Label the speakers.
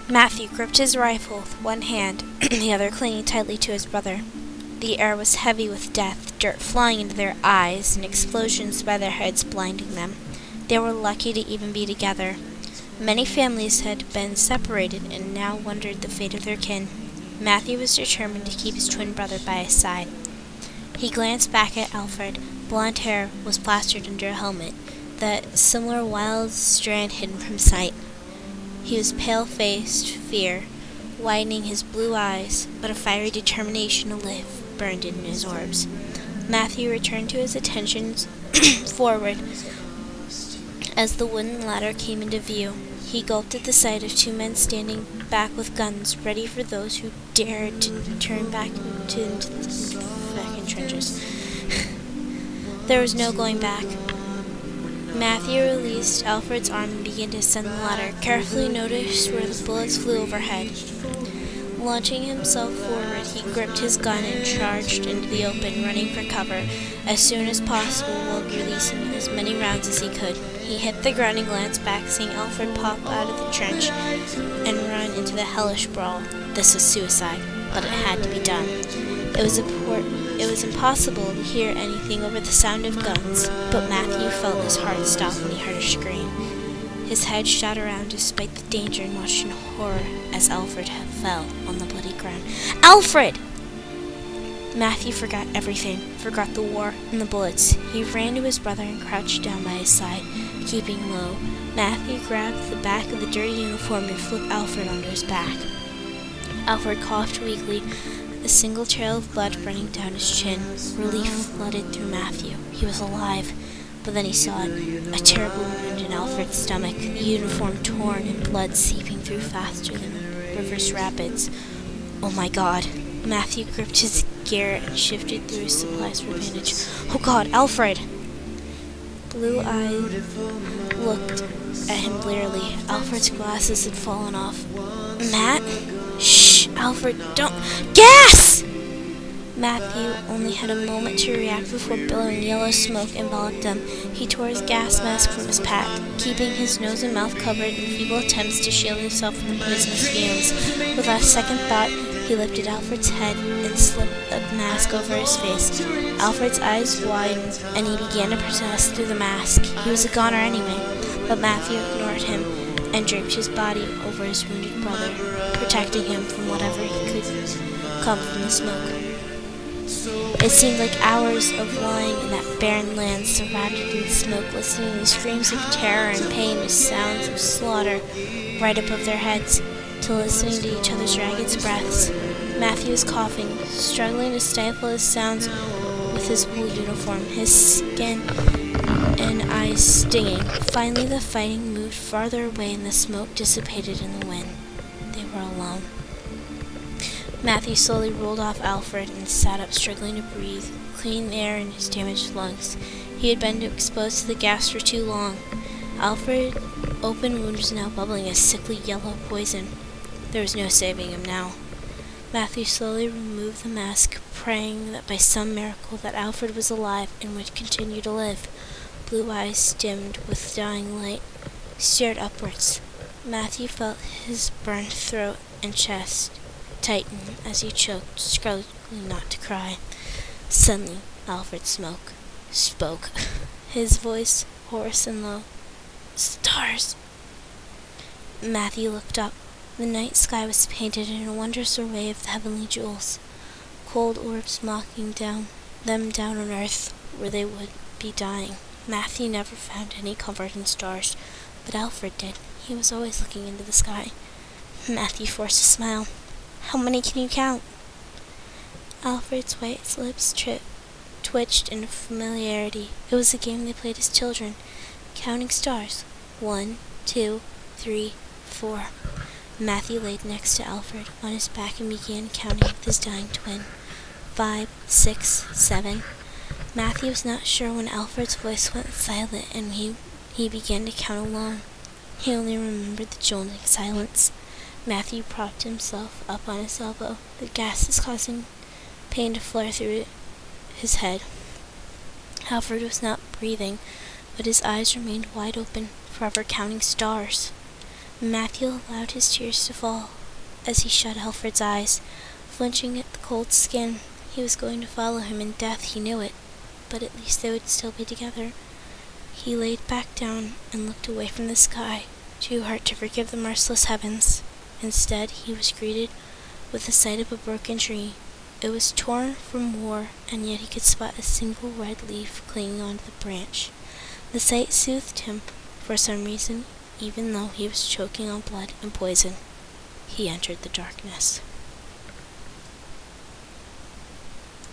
Speaker 1: Matthew gripped his rifle with one hand, the other clinging tightly to his brother. The air was heavy with death, dirt flying into their eyes, and explosions by their heads blinding them. They were lucky to even be together. Many families had been separated and now wondered the fate of their kin. Matthew was determined to keep his twin brother by his side. He glanced back at Alfred. Blond hair was plastered under a helmet, that similar wild strand hidden from sight. He was pale-faced, fear widening his blue eyes, but a fiery determination to live burned in his orbs. Matthew returned to his attentions forward as the wooden ladder came into view. He gulped at the sight of two men standing back with guns, ready for those who dared to turn back into the trenches. There was no going back. Matthew released Alfred's arm and began to ascend the ladder, carefully noticed where the bullets flew overhead. Launching himself forward, he gripped his gun and charged into the open, running for cover as soon as possible while releasing as many rounds as he could. He hit the ground and glanced back, seeing Alfred pop out of the trench and run into the hellish brawl. This was suicide, but it had to be done. It was impossible to hear anything over the sound of guns, but Matthew felt his heart stop when he heard a scream. His head shot around despite the danger and watched in horror as Alfred fell on the bloody ground. Alfred! Matthew forgot everything, forgot the war and the bullets. He ran to his brother and crouched down by his side, keeping low. Matthew grabbed the back of the dirty uniform and flipped Alfred onto his back. Alfred coughed weakly, a single trail of blood running down his chin. Relief flooded through Matthew. He was alive. But then he saw it, a terrible wound in Alfred's stomach, the uniform torn and blood seeping through faster than a river's rapids. Oh my God! Matthew gripped his gear and shifted through his supplies for bandage. Oh God, Alfred! Blue Eye looked at him blearily. Alfred's glasses had fallen off. Matt? Shh, Alfred, don't... Gas! Matthew only had a moment to react before billowing yellow smoke enveloped him. He tore his gas mask from his pack, keeping his nose and mouth covered in feeble attempts to shield himself from the poisonous fumes. Without a second thought, he lifted Alfred's head and slipped the mask over his face. Alfred's eyes widened, and he began to protest through the mask. He was a goner anyway, but Matthew ignored him and draped his body over his wounded brother, protecting him from whatever could come from the smoke. It seemed like hours of lying in that barren land, surrounded in smoke, listening to screams of terror and pain to sounds of slaughter right above their heads, to listening to each other's ragged breaths. Matthew was coughing, struggling to stifle his sounds with his wool uniform, his skin and eyes stinging. Finally, the fighting moved farther away and the smoke dissipated in the wind. They were alone. Matthew slowly rolled off Alfred and sat up, struggling to breathe clean air in his damaged lungs. He had been exposed to the gas for too long. Alfred's open wound was now bubbling a sickly yellow poison. There was no saving him now. Matthew slowly removed the mask, praying that by some miracle that Alfred was alive and would continue to live. Blue eyes, dimmed with dying light, stared upwards. Matthew felt his burned throat and chest tighten as he choked, struggling not to cry. Suddenly, Alfred spoke, his voice hoarse and low. Stars! Matthew looked up. The night sky was painted in a wondrous array of heavenly jewels, cold orbs mocking them down on earth where they would be dying. Matthew never found any comfort in stars, but Alfred did. He was always looking into the sky. Matthew forced a smile. How many can you count? Alfred's white lips twitched in familiarity. It was a game they played as children, counting stars. 1, 2, 3, 4. Matthew laid next to Alfred on his back and began counting with his dying twin. 5, 6, 7. Matthew was not sure when Alfred's voice went silent and he began to count alone. He only remembered the jolting silence. Matthew propped himself up on his elbow. The gas was causing pain to flare through his head. Alfred was not breathing, but his eyes remained wide open, forever counting stars. Matthew allowed his tears to fall as he shut Alfred's eyes, flinching at the cold skin. He was going to follow him in death, he knew it, but at least they would still be together. He laid back down and looked away from the sky, too hurt to forgive the merciless heavens. Instead, he was greeted with the sight of a broken tree. It was torn from war, and yet he could spot a single red leaf clinging onto the branch. The sight soothed him, for some reason, even though he was choking on blood and poison. He entered the darkness.